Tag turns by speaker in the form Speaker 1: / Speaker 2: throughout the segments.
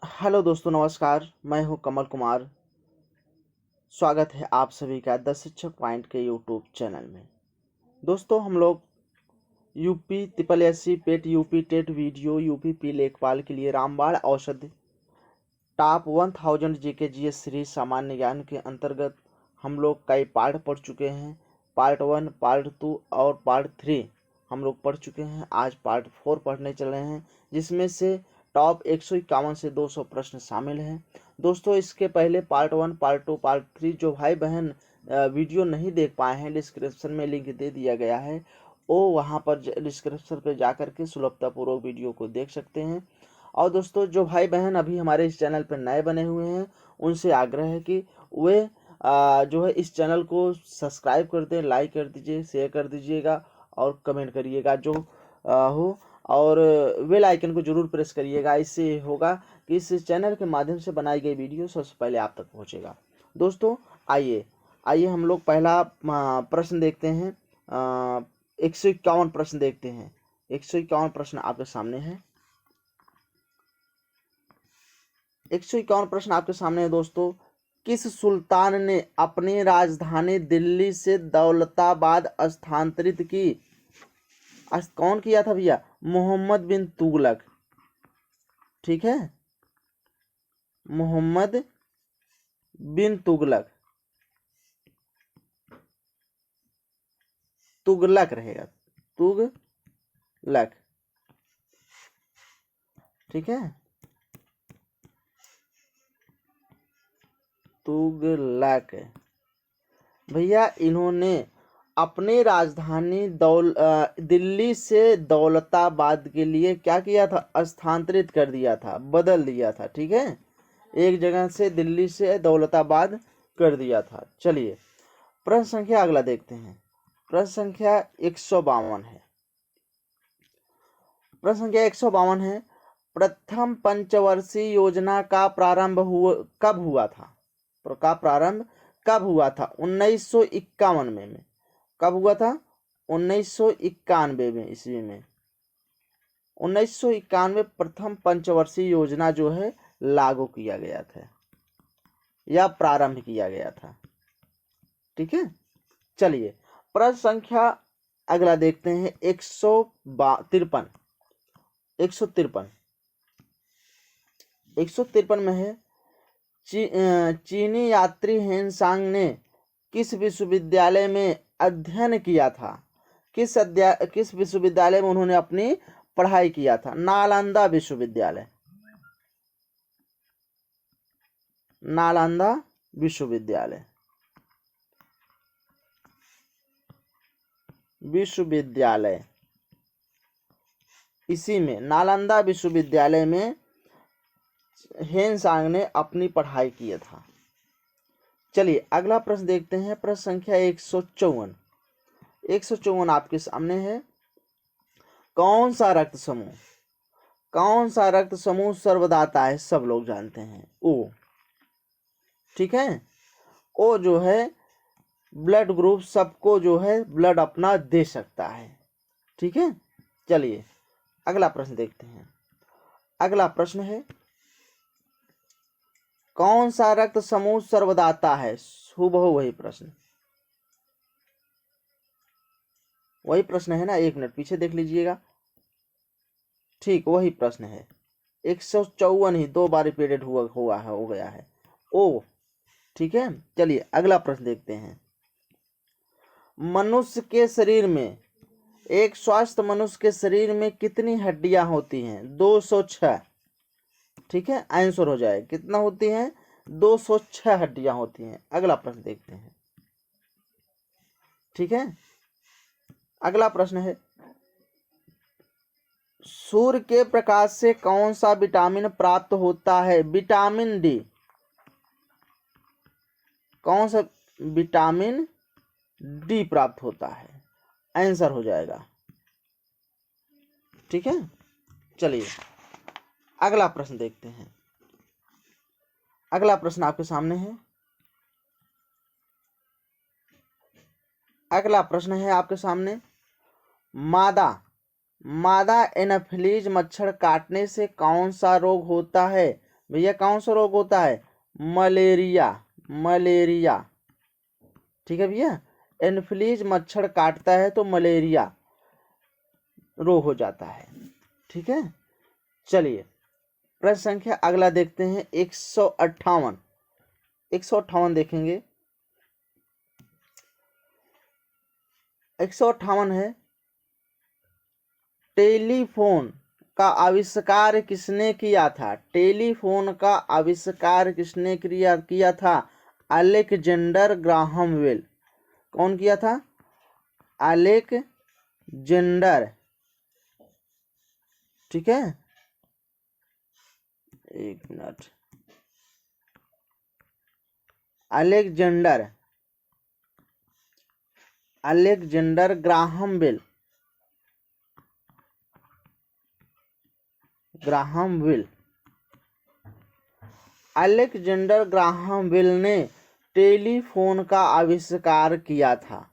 Speaker 1: Hello दोस्तों, नमस्कार। मैं हूं कमल कुमार। स्वागत है आप सभी का द शिक्षक पॉइंट के यूट्यूब चैनल में। दोस्तों, हम लोग UP triple SC PET UP TET video UP P लेखपाल के लिए रामबाण औषधि टॉप 1000 जीके जीएस सीरीज सामान्य ज्ञान के अंतर्गत हम लोग कई पार्ट पढ़ चुके हैं। पार्ट 1, पार्ट 2 और पार्ट 3 हम लोग पढ़ चुके हैं। आज पार्ट 4 पढ़ने चल रहे हैं, जिसमें से टॉप 151 से 200 प्रश्न शामिल हैं। दोस्तों, इसके पहले पार्ट 1, पार्ट 2, पार्ट 3 जो भाई बहन वीडियो नहीं देख पाए हैं, डिस्क्रिप्शन में लिंक दे दिया गया है। वो वहाँ पर डिस्क्रिप्शन पर जा कर के सुलभतापूर्वक वीडियो को देख सकते हैं। और दोस्तों, जो भाई बहन अभी हमारे इस चैनल पर नए बने हुए हैं, उनसे आग्रह है कि वे जो है इस चैनल को सब्सक्राइब कर दें, लाइक कर दीजिए, शेयर कर दीजिएगा और कमेंट करिएगा जो हो, और बेल आइकन को जरूर प्रेस करिएगा। इससे होगा कि इस चैनल के माध्यम से बनाई गई वीडियो सबसे पहले आप तक पहुंचेगा। दोस्तों, आइए आइए हम लोग पहला प्रश्न देखते हैं। 151 प्रश्न देखते हैं। 151 प्रश्न आपके सामने है। 151 प्रश्न आपके सामने है दोस्तों। किस सुल्तान ने अपनी राजधानी दिल्ली से दौलताबाद स्थानांतरित की? कौन किया था भैया? मोहम्मद बिन तुगलक। ठीक है, मोहम्मद बिन तुगलक। तुगलक रहेगा, तुगलक। ठीक है, तुगलक भैया। इन्होंने अपनी राजधानी दिल्ली से दौलताबाद के लिए क्या किया था? स्थानांतरित कर दिया था, बदल दिया था। ठीक है, एक जगह से दिल्ली से दौलताबाद कर दिया था। चलिए प्रश्न संख्या अगला देखते हैं। प्रश्न संख्या 152 है। प्रश्न संख्या 152 है। प्रथम पंचवर्षीय योजना का प्रारंभ कब हुआ था? का प्रारंभ कब हुआ था? 1951 में। कब हुआ था? 1991 में, ईस्वी में। 1991 प्रथम पंचवर्षीय योजना जो है लागू किया गया था या प्रारंभ किया गया था। ठीक है, चलिए प्रश्न संख्या अगला देखते हैं। 153 153 में है। चीनी यात्री हेनसांग ने किस विश्वविद्यालय में अध्ययन किया था? किस विश्वविद्यालय में उन्होंने अपनी पढ़ाई किया था? नालंदा विश्वविद्यालय। नालंदा विश्वविद्यालय। इसी में नालंदा विश्वविद्यालय में हेनसांग ने अपनी पढ़ाई किया था। चलिए अगला प्रश्न देखते हैं। प्रश्न संख्या 154 आपके सामने है। कौन सा रक्त समूह सर्वदाता है? सब लोग जानते हैं, ओ। ठीक है, ओ जो है ब्लड ग्रुप, सबको जो है ब्लड अपना दे सकता है। ठीक है, चलिए अगला प्रश्न देखते हैं। अगला प्रश्न है, कौन सा रक्त समूह सर्वदाता है? हूबहू वही प्रश्न है ना। 1 मिनट पीछे देख लीजिएगा। ठीक, वही प्रश्न है। 154 ही 2 बार रिपीटेड हो गया है, ओ। ठीक है, चलिए अगला प्रश्न देखते हैं। मनुष्य के शरीर में, एक स्वस्थ मनुष्य के शरीर में कितनी हड्डियां होती हैं? 206। ठीक है, आंसर हो जाए। कितना होती हैं? 206 हड्डियां होती हैं। अगला प्रश्न देखते हैं। ठीक है, अगला प्रश्न है, सूर्य के प्रकाश से कौन सा विटामिन प्राप्त होता है? Vitamin D. कौन सा विटामिन डी प्राप्त होता है? आंसर हो जाएगा। ठीक है, चलिए अगला प्रश्न देखते हैं। अगला प्रश्न आपके सामने है। अगला प्रश्न है आपके सामने। मादा एनाफिलीज मच्छर काटने से कौन सा रोग होता है? भैया कौन सा रोग होता है? Malaria, malaria. ठीक है भैया, एनफ्लूएंजा मच्छर काटता है तो मलेरिया रोग हो जाता है। ठीक है, चलिए प्रश्न संख्या अगला देखते हैं 158। 158 देखेंगे। 158 है, टेलीफोन का आविष्कार किसने किया था? टेलीफोन का आविष्कार किसने किया था? Alexander Graham Bell. कौन किया था? अलेक्जेंडर। ठीक है, एक मिनट, Alexander Graham Bell, Graham Bell. Alexander Graham Bell ने टेलीफोन का आविष्कार किया था,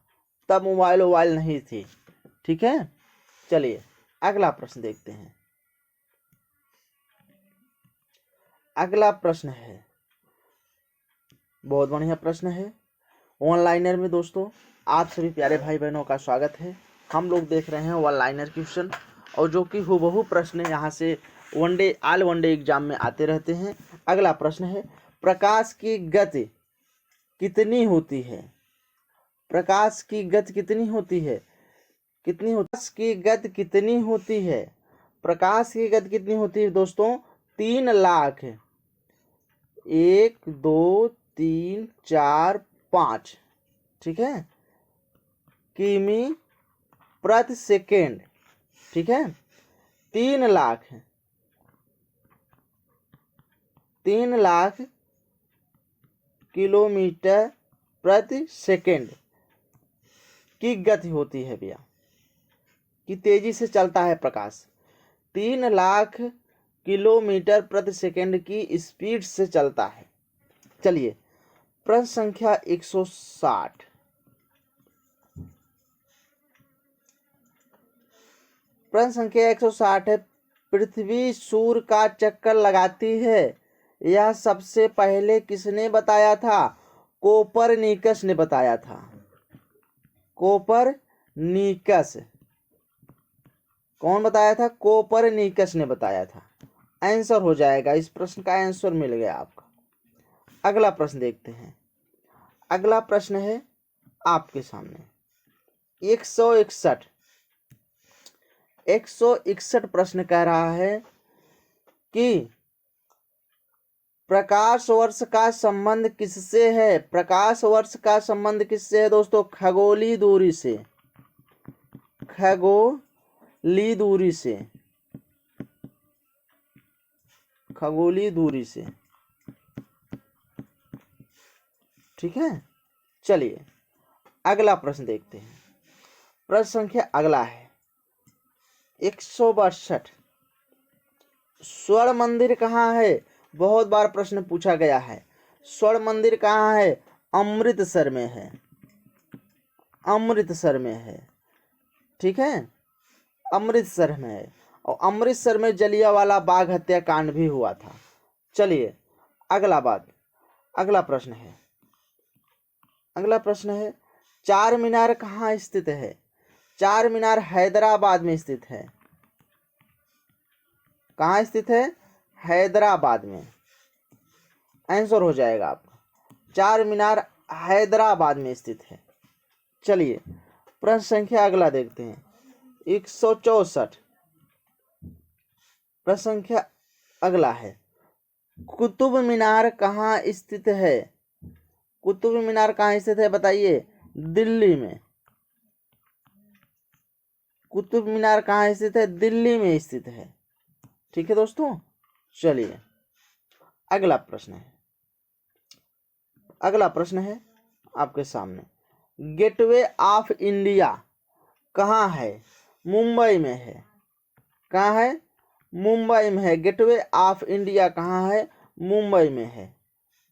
Speaker 1: तब मोबाइल नहीं थी। ठीक है, चलिए अगला प्रश्न देखते हैं। अगला प्रश्न है, बहुत बढ़िया प्रश्न है। ऑनलाइनर में दोस्तों आप सभी प्यारे भाई बहनों का स्वागत है। हम लोग देख रहे हैं ऑनलाइनर क्वेश्चन, और जो कि हूबहू प्रश्न यहाँ से वनडे ऑल वनडे एग्जाम में आते रहते हैं। अगला प्रश्न है, प्रकाश की गति कितनी होती है? प्रकाश की गति कितनी होती है? प्रकाश की गति कितनी होती है? प्रकाश की गति कितनी होती है दोस्तों? 3 लाख 1 2 3 4 5, ठीक है, किमी प्रति सेकेंड। ठीक है, 3 लाख किलोमीटर प्रति सेकेंड की गति होती है भैया, कि तेजी से चलता है प्रकाश। 3 लाख किलोमीटर प्रति सेकेंड की स्पीड से चलता है। चलिए प्रश्न संख्या 160। प्रश्न संख्या 160 है, पृथ्वी सूर्य का चक्कर लगाती है, यह सबसे पहले किसने बताया था? कोपरनिकस ने बताया था। कोपरनिकस। कौन बताया था? कोपरनिकस ने बताया था। आंसर हो जाएगा, इस प्रश्न का आंसर मिल गया आपका। अगला प्रश्न देखते हैं। अगला प्रश्न है आपके सामने 161। 161 प्रश्न कह रहा है कि प्रकाश वर्ष का संबंध किससे है? प्रकाश वर्ष का संबंध किससे है दोस्तों? खगोलीय दूरी से। खगोलीय दूरी से। खगोलीय दूरी से। ठीक है, चलिए अगला प्रश्न देखते हैं। प्रश्न संख्या अगला है 162। स्वर्ण मंदिर कहाँ है? बहुत बार प्रश्न पूछा गया है। स्वर्ण मंदिर कहाँ है? अमृतसर में है। अमृतसर में है। ठीक है, अमृतसर में है, और अमृतसर में जलियांवाला बाग हत्याकांड भी हुआ था। चलिए अगला प्रश्न है। अगला प्रश्न है, चार मीनार कहाँ स्थित है? चार मीनार हैदराबाद में स्थित है। कहाँ स्थित है? हैदराबाद में। आंसर हो जाएगा आपका, चार मीनार हैदराबाद में स्थित है। चलिए प्रश्न संख्या अगला देखते हैं 164। प्रश्न संख्या अगला है, कुतुब मीनार कहाँ स्थित है? कुतुब मीनार कहाँ स्थित है बताइए? दिल्ली में। कुतुब मीनार कहाँ स्थित है? दिल्ली में स्थित है। ठीक है दोस्तों, चलिए अगला प्रश्न है। अगला प्रश्न है आपके सामने, गेटवे ऑफ इंडिया कहाँ है? मुंबई में है। कहाँ है? मुंबई में है। गेटवे ऑफ इंडिया कहाँ है? मुंबई में है।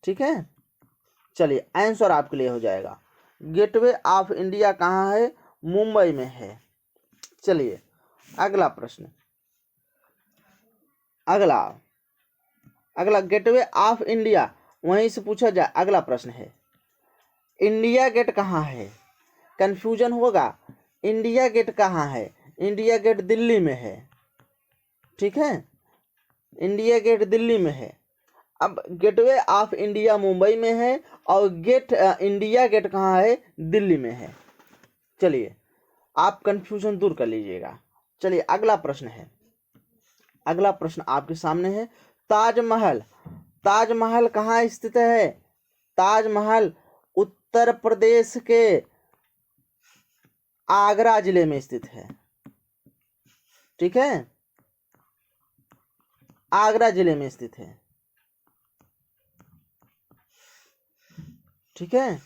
Speaker 1: ठीक है, चलिए आंसर आपके लिए हो जाएगा, गेटवे ऑफ इंडिया कहाँ है? मुंबई में है। चलिए अगला प्रश्न। अगला गेटवे ऑफ इंडिया, वहीं से पूछा जाए। अगला प्रश्न है इंडिया गेट कहाँ है? कंफ्यूजन होगा। इंडिया गेट कहाँ है? इंडिया गेट दिल्ली में है, ठीक है, इंडिया गेट दिल्ली में है। अब गेटवे ऑफ इंडिया मुंबई में है और इंडिया गेट कहाँ है? दिल्ली में है। चलिए आप कंफ्यूजन दूर कर लीजिएगा। चलिए अगला प्रश्न है, अगला प्रश्न आपके सामने है ताजमहल। ताजमहल कहाँ स्थित है? ताजमहल उत्तर प्रदेश के आगरा जिले में स्थित है, ठीक है, आगरा जिले में स्थित है, ठीक है।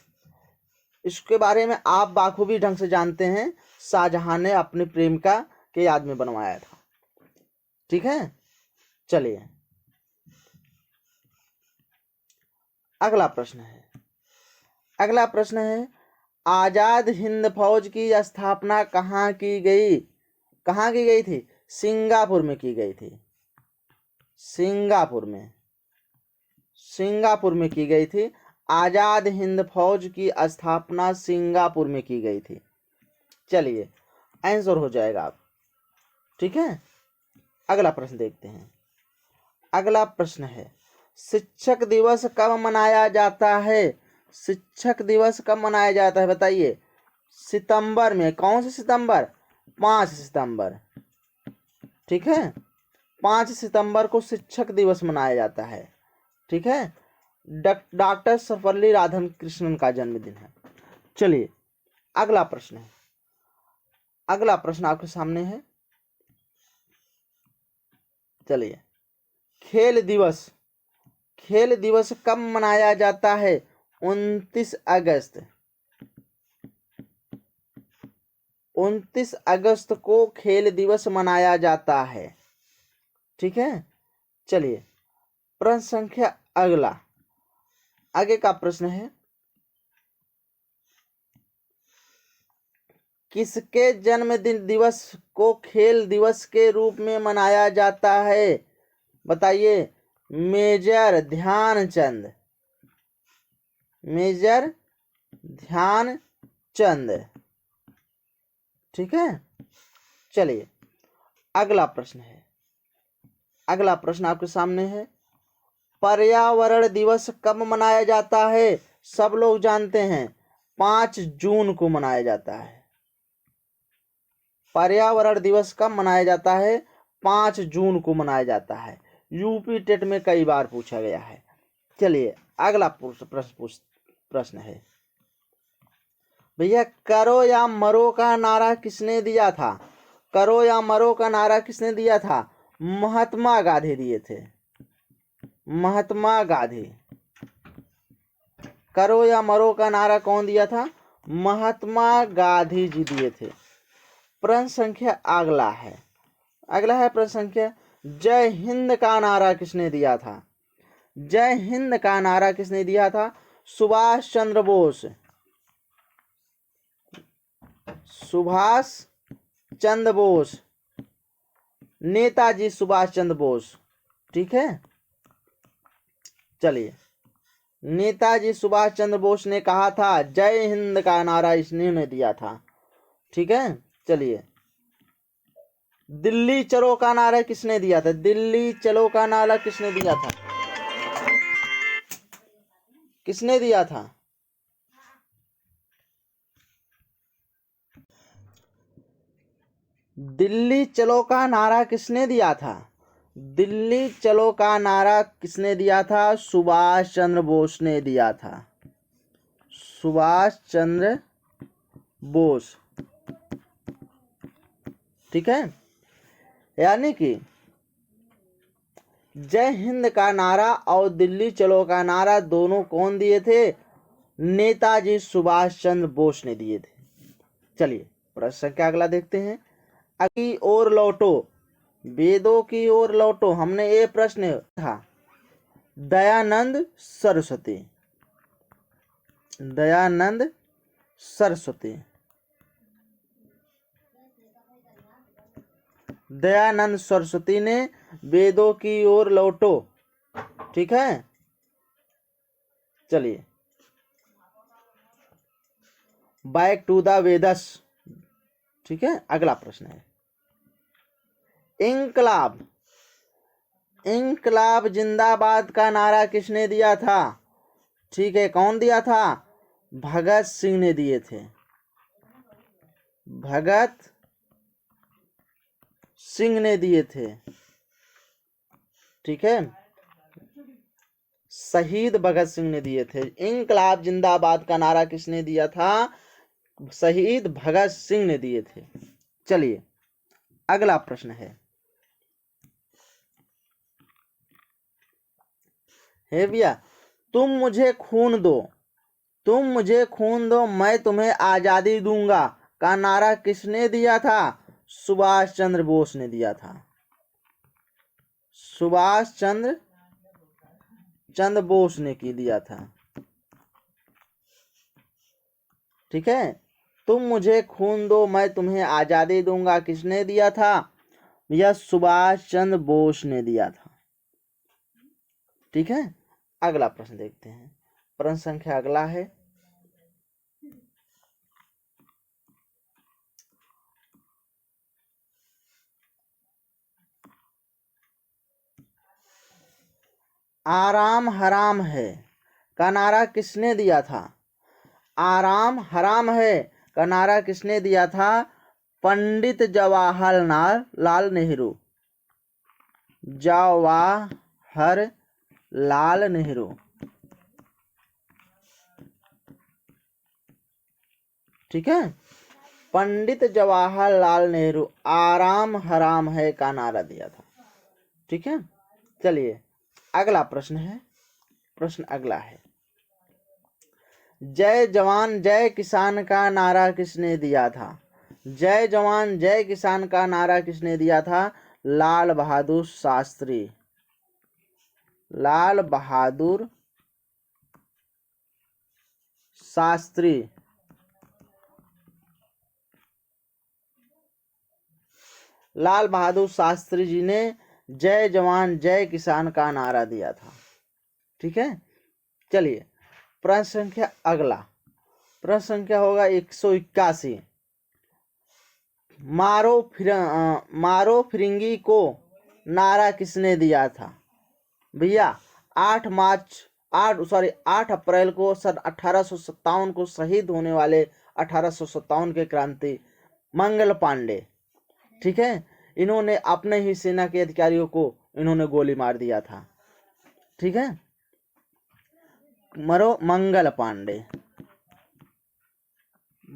Speaker 1: इसके बारे में आप बाखूबी ढंग से जानते हैं, शाहजहां ने अपनी प्रेमिका के याद में बनवाया था, ठीक है। चलिए अगला प्रश्न है, अगला प्रश्न है आजाद हिंद फौज की स्थापना कहाँ की गई? कहाँ की गई थी? सिंगापुर में की गई थी, सिंगापुर में, सिंगापुर में की गई थी। आजाद हिंद फौज की स्थापना सिंगापुर में की गई थी। चलिए आंसर हो जाएगा आप, ठीक है। अगला प्रश्न देखते हैं, अगला प्रश्न है शिक्षक दिवस कब मनाया जाता है? शिक्षक दिवस कब मनाया जाता है बताइए? सितंबर में। कौन से सितंबर? 5 सितंबर, ठीक है, 5 सितंबर को शिक्षक दिवस मनाया जाता है, ठीक है। डॉक्टर सर्वपल्ली राधाकृष्णन का जन्मदिन है। चलिए अगला प्रश्न है, अगला प्रश्न आपके सामने है। चलिए खेल दिवस, खेल दिवस कब मनाया जाता है? 29 अगस्त, 29 अगस्त को खेल दिवस मनाया जाता है, ठीक है। चलिए प्रश्न संख्या अगला, आगे का प्रश्न है किसके जन्मदिन दिवस को खेल दिवस के रूप में मनाया जाता है? बताइए। मेजर ध्यानचंद, मेजर ध्यानचंद, ठीक है। चलिए अगला प्रश्न है, अगला प्रश्न आपके सामने है पर्यावरण दिवस कब मनाया जाता है? सब लोग जानते हैं 5 जून को मनाया जाता है। पर्यावरण दिवस कब मनाया जाता है? 5 जून को मनाया जाता है। यूपी टेट में कई बार पूछा गया है। चलिए अगला प्रश्न है भैया करो या मरो का नारा किसने दिया था? करो या मरो का नारा किसने दिया था? महात्मा गांधी दिए थे, महात्मा गांधी। करो या मरो का नारा कौन दिया था? महात्मा गांधी जी दिए थे। प्रश्न संख्या अगला है, अगला है प्रश्न संख्या जय हिंद का नारा किसने दिया था? जय हिंद का नारा किसने दिया था? सुभाष चंद्र बोस, सुभाष चंद्र बोस, नेताजी सुभाष चंद्र बोस, ठीक है। चलिए नेताजी सुभाष चंद्र बोस ने कहा था, जय हिंद का नारा इसने दिया था, ठीक है। चलिए दिल्ली चलो का नारा किसने दिया था? दिल्ली चलो का नारा किसने दिया था? किसने दिया था? दिल्ली चलो का नारा किसने दिया था? दिल्ली चलो का नारा किसने दिया था? सुभाष चंद्र बोस ने दिया था, सुभाष चंद्र बोस, ठीक है। यानी कि जय हिंद का नारा और दिल्ली चलो का नारा दोनों कौन दिए थे? नेताजी सुभाष चंद्र बोस ने दिए थे। चलिए प्रश्न क्या अगला देखते हैं, की ओर लौटो, वेदों की ओर लौटो। हमने ये प्रश्न था दयानंद सरस्वती, दयानंद सरस्वती, दयानंद सरस्वती ने वेदों की ओर लौटो ठीक है, चलिए बैक टू द वेदस। ठीक है, अगला प्रश्न है इंकलाब। इंकलाब जिंदाबाद का नारा किसने दिया था? ठीक है, कौन दिया था? भगत सिंह ने दिए थे। भगत सिंह ने दिए थे। ठीक है, शहीद भगत सिंह ने दिए थे। इंकलाब जिंदाबाद का नारा किसने दिया था? शहीद भगत सिंह ने दिए थे। चलिए अगला प्रश्न है, हे भैया, तुम मुझे खून दो, तुम मुझे खून दो मैं तुम्हें आजादी दूंगा का नारा किसने दिया था? सुभाष चंद्र बोस ने दिया था। सुभाष चंद्र बोस ने की दिया था। ठीक है, तुम मुझे खून दो मैं तुम्हें आजादी दूंगा किसने दिया था? यह सुभाष चंद्र बोस ने दिया था। ठीक है, अगला प्रश्न देखते हैं। प्रश्न संख्या अगला है, आराम हराम है का नारा किसने दिया था? आराम हराम है का नारा किसने दिया था? पंडित जवाहरलाल नेहरू। जवाहरलाल नेहरू। ठीक है, पंडित जवाहरलाल नेहरू आराम हराम है का नारा दिया था। ठीक है, चलिए अगला प्रश्न है। प्रश्न अगला है, जय जवान जय किसान का नारा किसने दिया था? जय जवान जय किसान का नारा किसने दिया था? लाल बहादुर शास्त्री। लाल बहादुर शास्त्री। लाल बहादुर शास्त्री जी ने जय जवान जय किसान का नारा दिया था। ठीक है, चलिए प्रश्न संख्या अगला, प्रश्न संख्या होगा 181। मारो फिरंगी को नारा किसने दिया था? भैया 8 अप्रैल को सन 1857 को शहीद होने वाले 1857 के क्रांति मंगल पांडे। ठीक है, इन्होंने अपने ही सेना के अधिकारियों को इन्होंने गोली मार दिया था। ठीक है, मरो मंगल पांडे।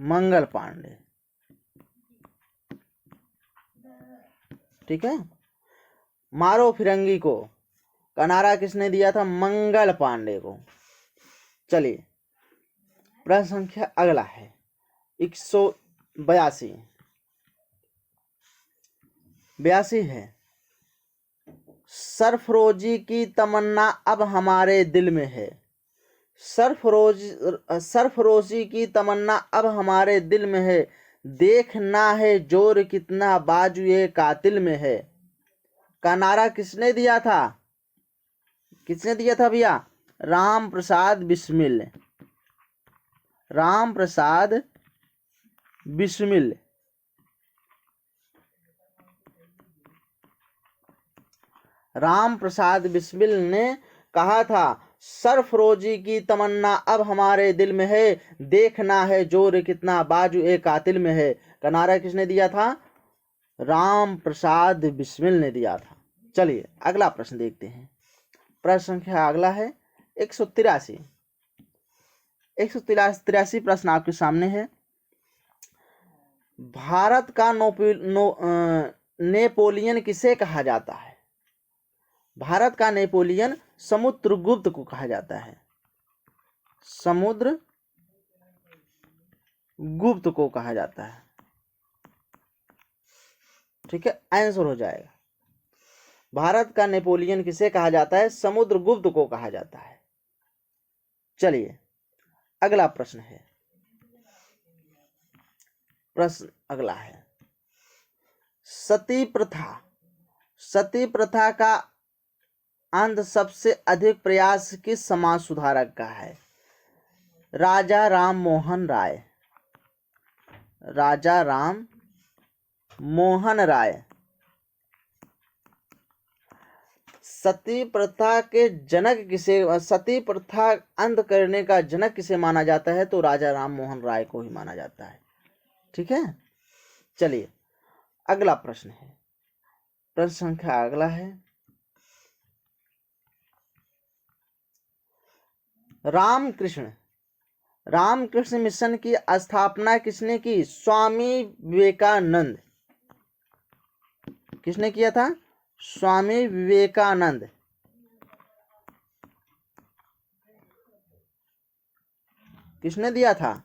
Speaker 1: मंगल पांडे। ठीक है, मारो फिरंगी को का नारा किसने दिया था? मंगल पांडे को। चलिए प्रश्न संख्या अगला है 182। 82 है, सरफरोजी की तमन्ना अब हमारे दिल में है। सरफरोशी की तमन्ना अब हमारे दिल में है, देखना है जोर कितना बाजुए कातिल में है का नारा किसने दिया था? किसने दिया था भैया? राम प्रसाद बिस्मिल। राम प्रसाद बिस्मिल। राम प्रसाद बिस्मिल ने कहा था, सरफरोजी की तमन्ना अब हमारे दिल में है, देखना है जोर कितना बाजू ए कातिल में है का नारा किसने दिया था? राम प्रसाद बिस्मिल ने दिया था। चलिए अगला प्रश्न देखते हैं। प्रश्न संख्या अगला है 183। 183 प्रश्न आपके सामने है। भारत का नेपोलियन किसे कहा जाता है? भारत का नेपोलियन समुद्रगुप्त को कहा जाता है। समुद्रगुप्त को कहा जाता है। ठीक है, आंसर हो जाएगा। भारत का नेपोलियन किसे कहा जाता है? समुद्रगुप्त को कहा जाता है। चलिए अगला प्रश्न है। प्रश्न अगला है, सती प्रथा। सती प्रथा का अंत सबसे अधिक प्रयास किस समाज सुधारक का है? राजा राम मोहन राय, राजा राम मोहन राय। सती प्रथा के जनक किसे, सती प्रथा अंत करने का जनक किसे माना जाता है? तो राजा राम मोहन राय को ही माना जाता है। ठीक है, चलिए अगला प्रश्न है, प्रश्न संख्या अगला है, रामकृष्ण मिशन की स्थापना किसने की? स्वामी विवेकानंद। किसने किया था? स्वामी विवेकानंद। किसने दिया था?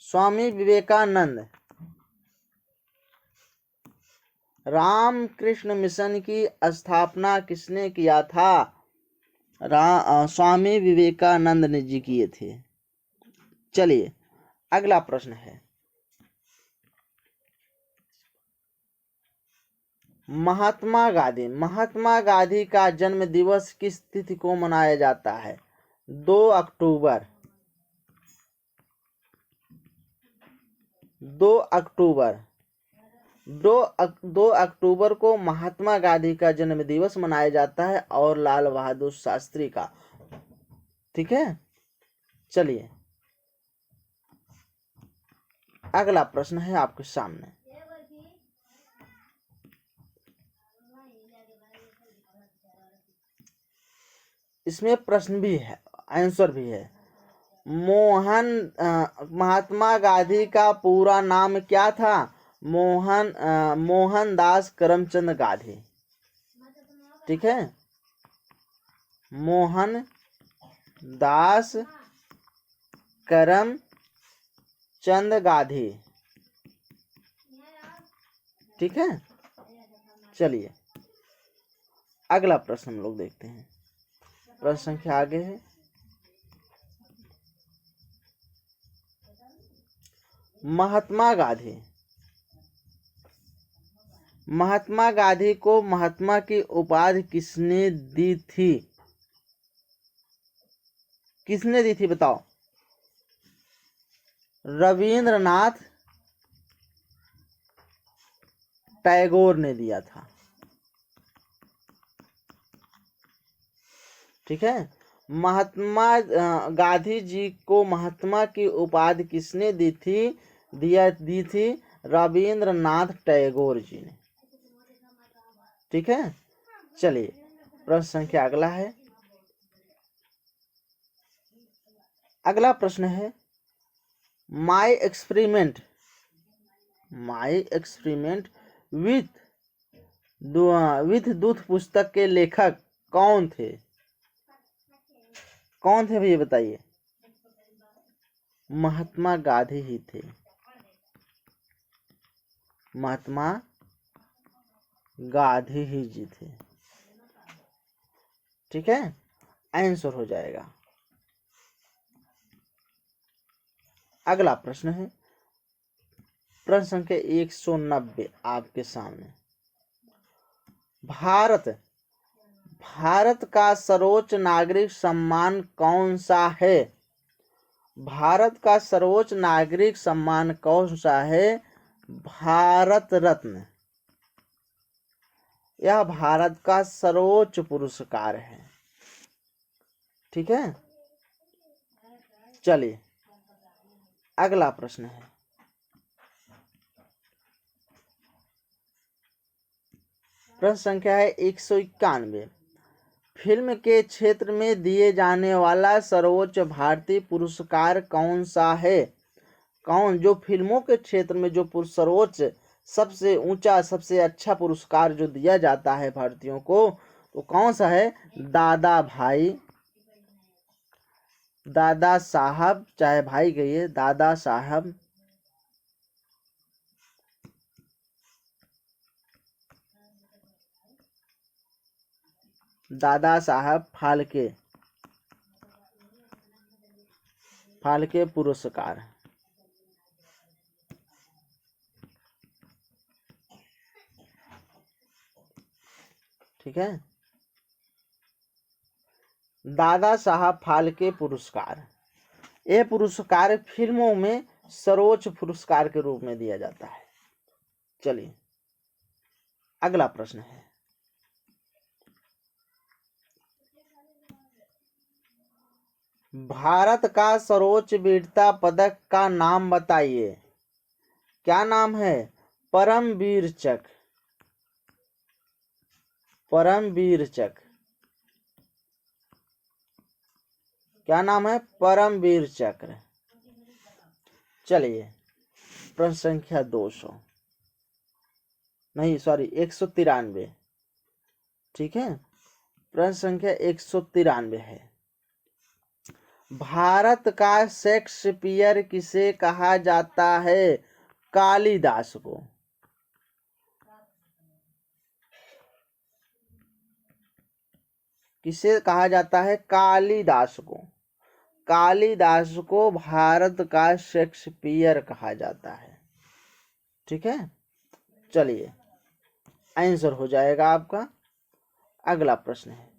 Speaker 1: स्वामी विवेकानंद। रामकृष्ण मिशन की स्थापना किसने किया था? स्वामी विवेकानंद ने जी किए थे। चलिए अगला प्रश्न है, महात्मा गांधी का जन्म दिवस किस तिथि को मनाया जाता है? 2 अक्टूबर। 2 अक्टूबर को महात्मा गांधी का जन्म दिवस मनाया जाता है और लाल बहादुर शास्त्री का। ठीक है, चलिए अगला प्रश्न है आपके सामने, इसमें प्रश्न भी है, आंसर भी है। महात्मा गांधी का पूरा नाम क्या था? मोहनदास करमचंद गांधी। ठीक है, मोहनदास करमचंद गांधी। ठीक है, चलिए अगला प्रश्न हम लोग देखते हैं, प्रश्न संख्या आगे है, महात्मा गांधी को महात्मा की उपाधि किसने दी थी? किसने दी थी बताओ? रविंद्रनाथ टैगोर ने दिया था। ठीक है, महात्मा गांधी जी को महात्मा की उपाधि किसने दी थी? दी थी रविंद्रनाथ टैगोर जी ने। ठीक है, चलिए प्रश्न संख्या अगला है, अगला प्रश्न है, माई एक्सपेरिमेंट विथ दूत पुस्तक के लेखक कौन थे? कौन थे भैया बताइए? महात्मा गांधी ही थे। महात्मा गांधी ही जी थे। ठीक है, आंसर हो जाएगा। अगला प्रश्न है, प्रश्न संख्या 190 आपके सामने, भारत का सर्वोच्च नागरिक सम्मान कौन सा है? भारत का सर्वोच्च नागरिक सम्मान कौन सा है? भारत रत्न। यह भारत का सर्वोच्च पुरस्कार है। ठीक है, चलिए अगला प्रश्न है, प्रश्न संख्या है 191, फिल्म के क्षेत्र में दिए जाने वाला सर्वोच्च भारतीय पुरस्कार कौन सा है? कौन, जो फिल्मों के क्षेत्र में जो सर्वोच्च सबसे ऊंचा सबसे अच्छा पुरस्कार जो दिया जाता है भारतीयों को, तो कौन सा है? दादा साहब, चाहे भाई कहिए, दादा साहब फाल्के पुरस्कार। ठीक है, दादा साहब फाल्के पुरस्कार। यह पुरस्कार फिल्मों में सर्वोच्च पुरस्कार के रूप में दिया जाता है। चलिए अगला प्रश्न है, भारत का सर्वोच्च वीरता पदक का नाम बताइए। क्या नाम है? परमवीर चक्र। परमवीर चक्र। क्या नाम है? परमवीर चक्र। चलिए प्रश्न संख्या 200 नहीं सॉरी 193, ठीक है, प्रश्न संख्या 193 है। भारत का शेक्सपियर किसे कहा जाता है? कालिदास को। किसे कहा जाता है? कालिदास को। कालिदास को भारत का शेक्सपियर कहा जाता है, ठीक है। चलिए आंसर हो जाएगा आपका। अगला प्रश्न है,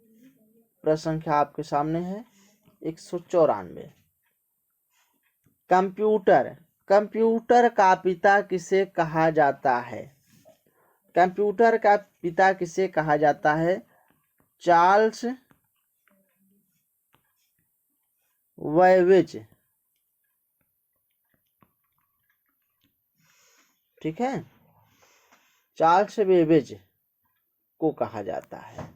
Speaker 1: प्रश्न संख्या आपके सामने है 194। कंप्यूटर। कंप्यूटर का पिता किसे कहा जाता है? कंप्यूटर का पिता किसे कहा जाता है? चार्ल्स वेबेज, ठीक है, चार्ल्स वेबेज को कहा जाता है।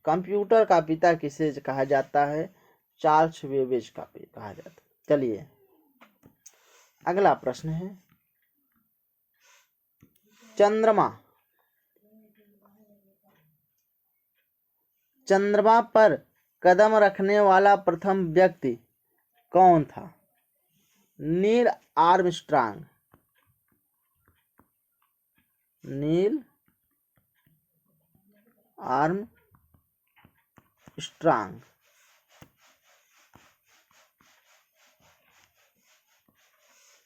Speaker 1: कंप्यूटर का पिता किसे कहा जाता है? चार्ल्स वेबेज का कहा जाता है। चलिए अगला प्रश्न है, चंद्रमा। चंद्रमा पर कदम रखने वाला प्रथम व्यक्ति कौन था? Neil Armstrong. नील आर्मस्ट्रांग,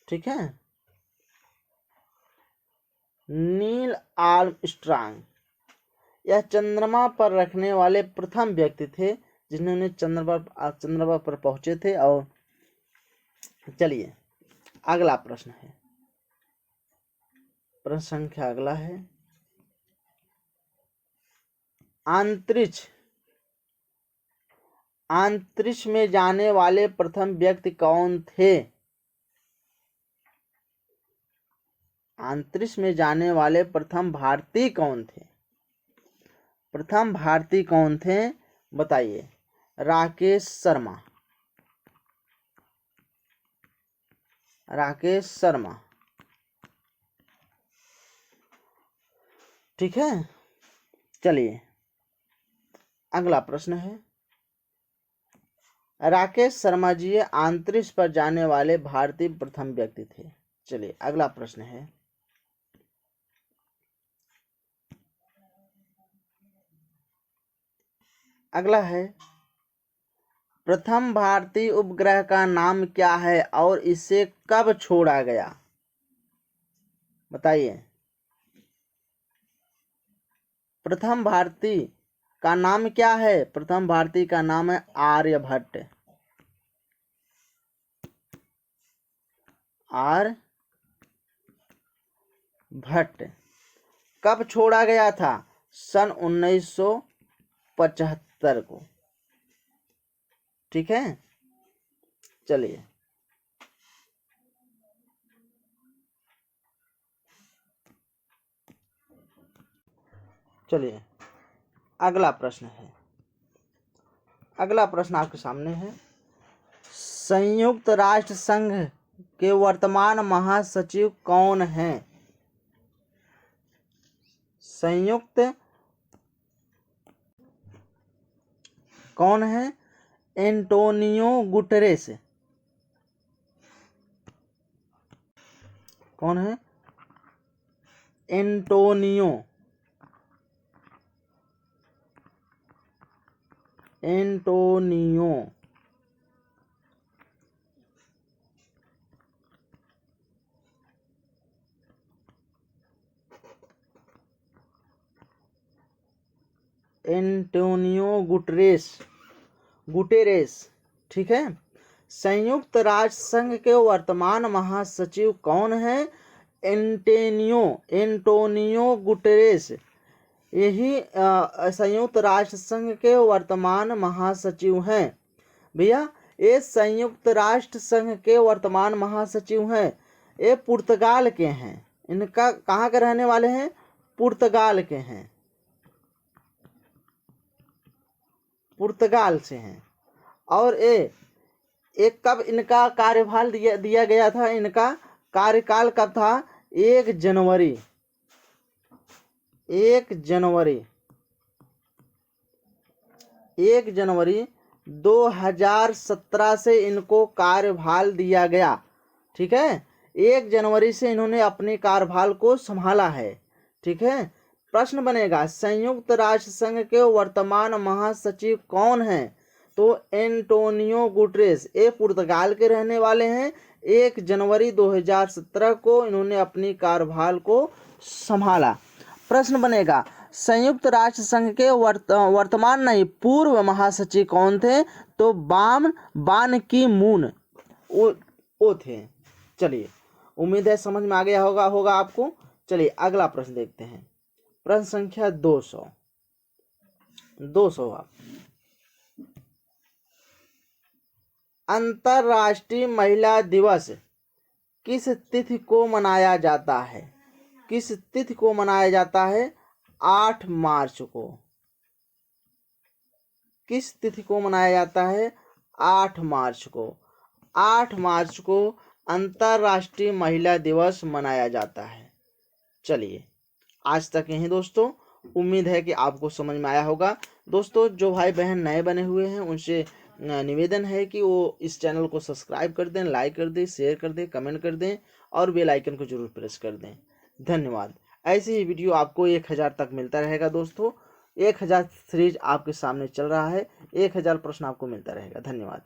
Speaker 1: ठीक है, नील आर्मस्ट्रांग। यह चंद्रमा पर रखने वाले प्रथम व्यक्ति थे जिन्होंने चंद्रमा पर पहुंचे थे। और चलिए अगला प्रश्न है, प्रश्न संख्या अगला है, अंतरिक्ष। अंतरिक्ष में जाने वाले प्रथम व्यक्ति कौन थे? अंतरिक्ष में जाने वाले प्रथम भारतीय कौन थे? प्रथम भारतीय कौन थे बताइए। राकेश शर्मा। राकेश शर्मा, ठीक है। चलिए अगला प्रश्न है, राकेश शर्मा जी अंतरिक्ष पर जाने वाले भारतीय प्रथम व्यक्ति थे। चलिए अगला प्रश्न है, अगला है, प्रथम भारतीय उपग्रह का नाम क्या है और इसे कब छोड़ा गया? बताइए। प्रथम भारतीय का नाम क्या है? प्रथम भारतीय का नाम है आर्यभट्ट। आर्यभट्ट। कब छोड़ा गया था? सन 1975 को, ठीक है। चलिए चलिए अगला प्रश्न है, अगला प्रश्न आपके सामने है, संयुक्त राष्ट्र संघ के वर्तमान महासचिव कौन हैं? संयुक्त कौन है? Antonio Guterres. कौन है? Antonio Antonio Antonio Guterres Guterres. ठीक है। संयुक्त राष्ट्र संघ के वर्तमान महासचिव कौन है? Antonio Guterres. यही संयुक्त राष्ट्र संघ के वर्तमान महासचिव हैं। भैया ये संयुक्त राष्ट्र संघ के वर्तमान महासचिव हैं, ये पुर्तगाल के हैं। इनका कहाँ के रहने वाले हैं? पुर्तगाल के हैं, पुर्तगाल से हैं। और ये कब इनका कार्यभार दिया गया था? इनका कार्यकाल कब था? 1 जनवरी 2017 से इनको कार्यभार दिया गया। ठीक है। 1 जनवरी से इन्होंने अपने कार्यभार को संभाला है। ठीक है। प्रश्न बनेगा संयुक्त राष्ट्र संघ के वर्तमान महासचिव कौन हैं? तो एंटोनियो गुटेरेस, ये पुर्तगाल के रहने वाले हैं। 1 जनवरी 2017 को इन्होंने अपनी कार्यभार को संभाला। प्रश्न बनेगा संयुक्त राष्ट्र संघ के वर्तमान नहीं पूर्व महासचिव कौन थे? तो बान की मून वो थे। चलिए उम्मीद है समझ में आ गया होगा आपको। चलिए अगला प्रश्न देखते हैं। प्रश्न संख्या 200 अंतर्राष्ट्रीय महिला दिवस किस तिथि को मनाया जाता है? किस तिथि को मनाया जाता है? 8 मार्च को। किस तिथि को मनाया जाता है? 8 मार्च को। 8 मार्च को अंतर्राष्ट्रीय महिला दिवस मनाया जाता है। चलिए आज तक यही दोस्तों। उम्मीद है कि आपको समझ में आया होगा। दोस्तों जो भाई बहन नए बने हुए हैं उनसे निवेदन है कि वो इस चैनल को सब्सक्राइब कर दें, लाइक कर दें, शेयर कर दें, कमेंट कर दें और बेल आइकन को जरूर प्रेस कर दें। धन्यवाद। ऐसे ही वीडियो आपको 1000 तक मिलता रहेगा दोस्तों। 1000 सीरीज आपके सामने चल रहा है। 1000 प्रश्न आपको मिलता रहेगा। धन्यवाद।